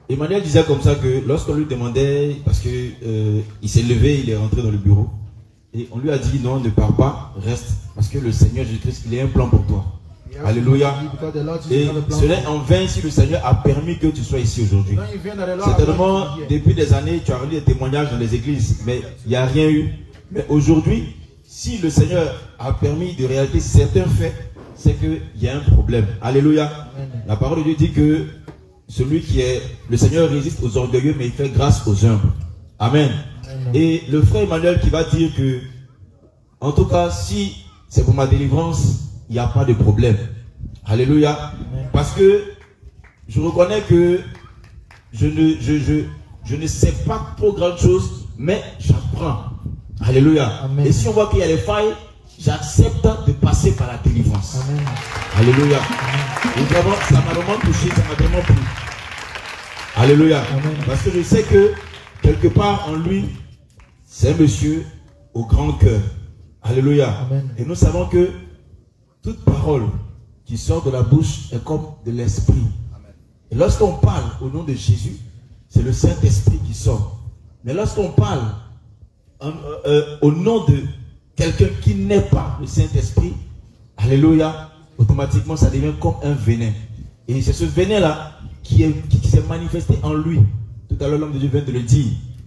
Emmanuel disait comme ça que lorsqu'on lui demandait, parce que il s'est levé, il est rentré dans le bureau, et on lui a dit non, ne pars pas, reste, parce que le Seigneur Jésus-Christ, il a un plan pour toi. Alléluia. Et ce n'est en vain si le Seigneur a permis que tu sois ici aujourd'hui. Certainement, depuis des années, tu as lu des témoignages dans les églises, mais il n'y a rien eu. Mais aujourd'hui, si le Seigneur a permis de réaliser certains faits, c'est qu'il y a un problème. Alléluia. La parole de Dieu dit que celui qui est... Le Seigneur résiste aux orgueilleux, mais il fait grâce aux humbles. Amen. Et le frère Emmanuel qui va dire que, en tout cas, si c'est pour ma délivrance, il n'y a pas de problème. Alléluia. Parce que je reconnais que je ne sais pas trop grand chose, mais j'apprends. Alléluia. Amen. Et si on voit qu'il y a des failles, j'accepte de passer par la délivrance. Amen. Alléluia. Et vraiment, ça m'a vraiment touché, ça m'a vraiment plu. Alléluia. Amen. Parce que je sais que quelque part en lui, c'est un monsieur au grand cœur. Alléluia. Amen. Et nous savons que toute parole qui sort de la bouche est comme de l'esprit. Et lorsqu'on parle au nom de Jésus, c'est le Saint-Esprit qui sort. Mais lorsqu'on parle au nom de quelqu'un qui n'est pas le Saint-Esprit, alléluia, automatiquement ça devient comme un venin. Et c'est ce venin-là qui s'est manifesté en lui. Tout à l'heure, l'homme de Dieu vient de le dire,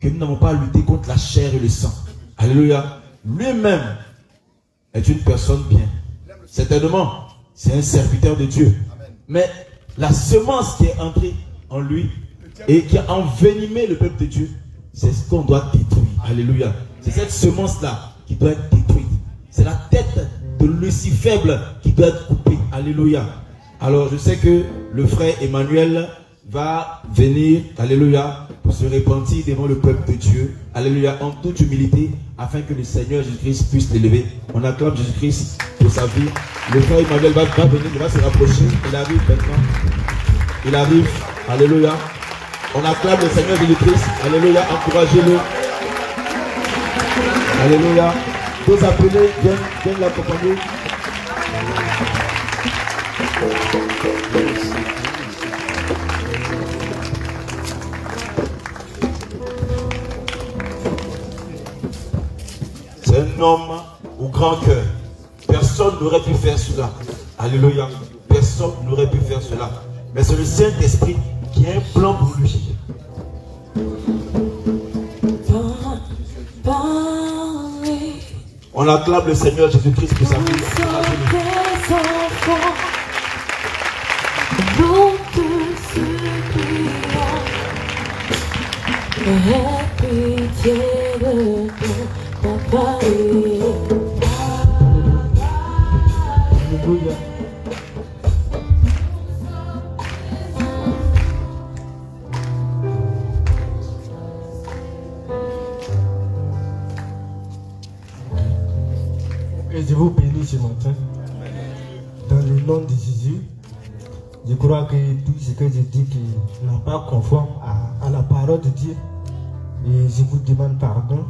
que nous n'avons pas à lutter contre la chair et le sang. Alléluia. Lui-même est une personne bien. Certainement, c'est un serviteur de Dieu. Mais la semence qui est entrée en lui et qui a envenimé le peuple de Dieu, c'est ce qu'on doit détruire. Alléluia. C'est cette semence-là qui doit être détruite. C'est la tête de Lucifer qui doit être coupée. Alléluia. Alors, je sais que le frère Emmanuel va venir, alléluia, pour se repentir devant le peuple de Dieu, alléluia, en toute humilité, afin que le Seigneur Jésus-Christ puisse l'élever. On acclame Jésus-Christ pour sa vie. Le frère Emmanuel va venir, il va se rapprocher. Il arrive maintenant. Il arrive, alléluia. On acclame le Seigneur Jésus-Christ, alléluia, encouragez-le. Alléluia. Tous appelés, viennent l'accompagner. C'est un homme au grand cœur. Personne n'aurait pu faire cela. Alléluia. Personne n'aurait pu faire cela. Mais c'est le Saint-Esprit qui a un plan pour lui. On acclame le Seigneur Jésus-Christ pour sa vie. Alléluia. Et je vous bénis ce matin. Dans le nom de Jésus, je crois que tout ce que je dis n'est pas conforme à la parole de Dieu. Et je vous demande pardon.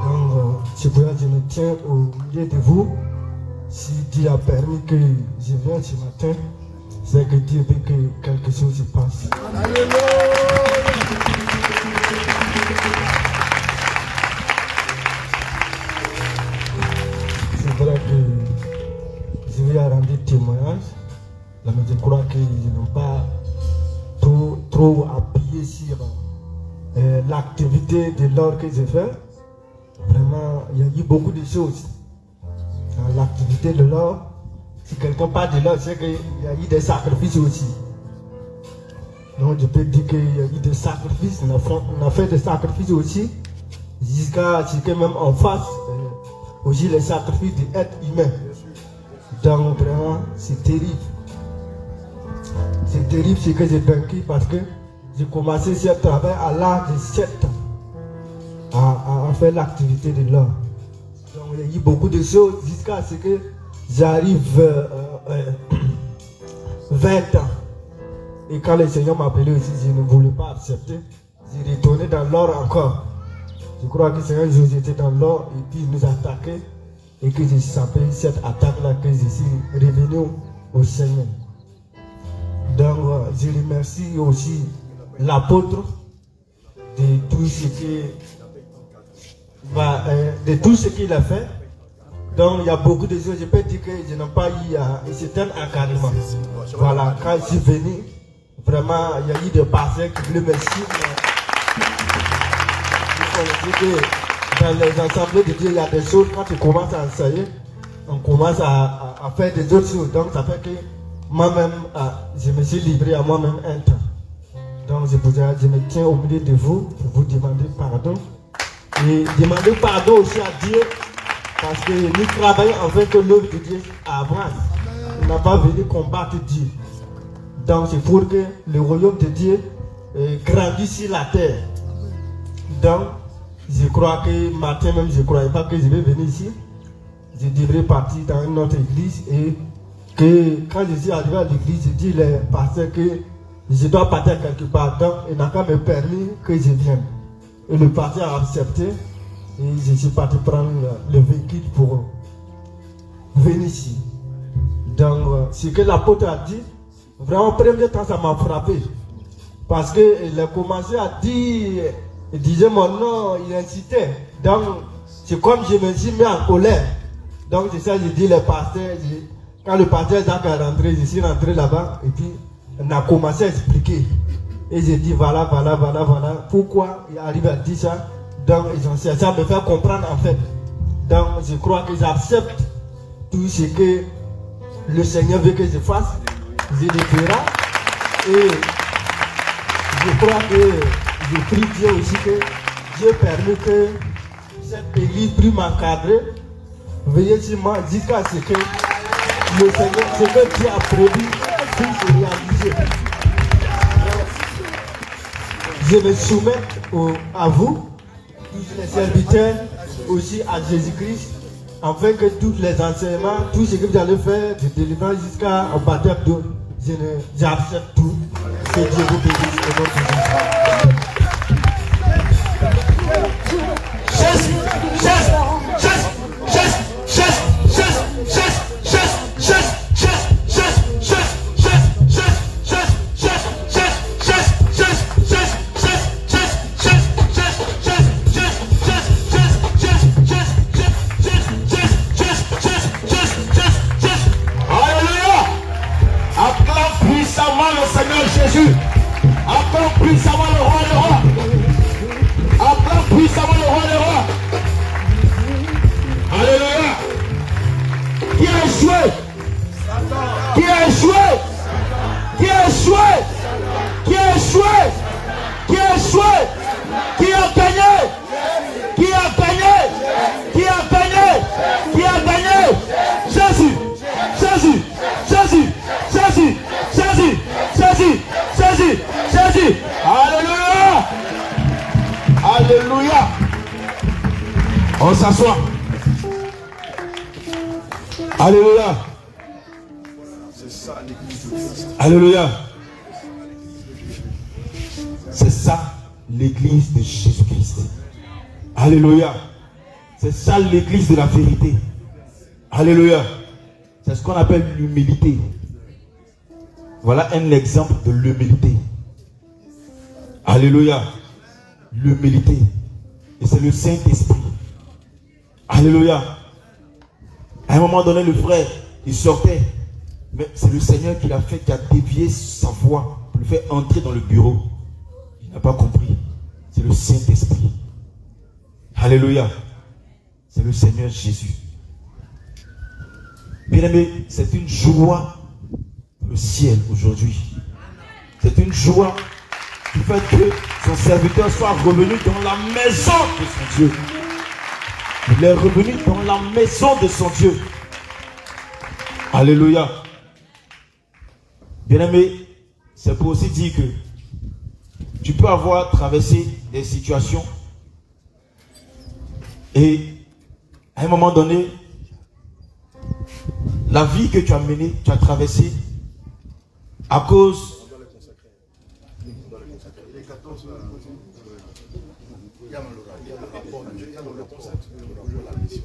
Donc, c'est pour ça que je me tiens au milieu de vous. Si Dieu a permis que je vienne ce matin, c'est que Dieu veut que quelque chose se passe. C'est vrai que je vais rendre témoignage, mais je crois qu'ils n'ont pas trop appuyé sur l'activité de l'or que j'ai fait. Vraiment, il y a eu beaucoup de choses. Dans l'activité de l'or, si quelqu'un parle de l'or, c'est qu'il y a eu des sacrifices aussi. Donc je peux dire qu'il y a eu des sacrifices, on a fait des sacrifices aussi, jusqu'à ce que même en face, aussi les sacrifices d'être humain. Donc vraiment, c'est terrible. C'est terrible ce que j'ai vaincu parce que j'ai commencé ce travail à l'âge de 7 ans, à faire l'activité de l'or. Donc il y a eu beaucoup de choses jusqu'à ce que j'arrive 20 ans. Et quand le Seigneur m'a appelé aussi, je ne voulais pas accepter. J'ai retourné dans l'or encore. Je crois que c'est un jour j'étais dans l'or et puis il nous a attaqué. Et que j'ai senti cette attaque-là, que je suis revenu au Seigneur. Donc, je remercie aussi l'apôtre de tout ce qu'il a fait. Donc, il y a beaucoup de choses. Je peux dire que je n'ai pas eu un certain encadrement. Voilà, quand je suis venu, vraiment, il y a eu des pasteurs qui voulaient me suivre. Il faut dire que dans les assemblées de Dieu, il y a des choses, quand tu commences à enseigner, on commence à faire des autres choses. Donc, ça fait que moi-même, je me suis livré à moi-même un temps. Donc, je me tiens au milieu de vous pour vous demander pardon. Et demander pardon aussi à Dieu. Parce que nous travaillons afin que l'œuvre de Dieu avance. On n'a pas venu combattre Dieu. Donc c'est pour que le royaume de Dieu grandisse sur la terre. Donc je crois que matin même je ne croyais pas que je vais venir ici. Je devrais partir dans une autre église. Et que quand je suis arrivé à l'église, je dis les pasteurs que je dois partir quelque part. Donc il n'a qu'à me permis que je vienne. Et le pasteur a accepté. Et je suis parti prendre le véhicule pour venir ici. Donc, ce que l'apôtre a dit, vraiment, au premier temps, ça m'a frappé. Parce qu'il a commencé à dire, il disait mon nom, il incitait. Donc, c'est comme je me suis mis en colère. Donc, c'est ça, j'ai dit le pasteur, quand le pasteur Jacques est rentré, je suis rentré là-bas, et puis, on a commencé à expliquer. Et j'ai dit, voilà, pourquoi il arrive à dire ça. Donc, ils ont cherché à me faire comprendre en fait. Donc, je crois qu'ils acceptent tout ce que le Seigneur veut que je fasse. Je le ferai. Et je crois que je prie Dieu aussi que Dieu permet que cette église plus m'encadrer. Veillez sur moi jusqu'à ce que le Seigneur, ce que Dieu a prévu, puisse se réaliser. Je me soumets à vous. Tous les serviteurs, aussi à Jésus-Christ, afin que tous les enseignements, tout ce que vous allez faire, de délivrance jusqu'au baptême d'eau, j'accepte tout. Que Dieu vous bénisse au nom de Jésus. Jésus, acclame puissamment le roi des rois. Acclame puissamment le roi des rois. Alléluia. Qui a échoué? Qui a échoué? Qui a échoué? Qui a échoué? Qui a échoué? Qui a gagné? Qui a gagné? Qui a gagné? Qui a gagné? Jésus, Jésus, Jésus, Jésus, Jésus, Jésus, Jésus, Jésus. Alléluia. Alléluia. On s'assoit. Alléluia. Alléluia. C'est ça l'église de Jésus-Christ. Alléluia. C'est ça l'église de la vérité. Alléluia. C'est ce qu'on appelle l'humilité. Voilà un exemple de l'humilité. Alléluia. L'humilité. Et c'est le Saint-Esprit. Alléluia. À un moment donné, le frère, il sortait. Mais c'est le Seigneur qui l'a fait, qui a dévié sa voix pour le faire entrer dans le bureau. Il n'a pas compris. C'est le Saint-Esprit. Alléluia. C'est le Seigneur Jésus. Bien-aimé, c'est une joie pour le ciel aujourd'hui. C'est une joie qui fait que son serviteur soit revenu dans la maison de son Dieu. Il est revenu dans la maison de son Dieu. Alléluia. Bien-aimé, c'est pour aussi dire que tu peux avoir traversé des situations et à un moment donné, la vie que tu as menée, tu as traversée à cause Les 14, il y a le rapport, la mission.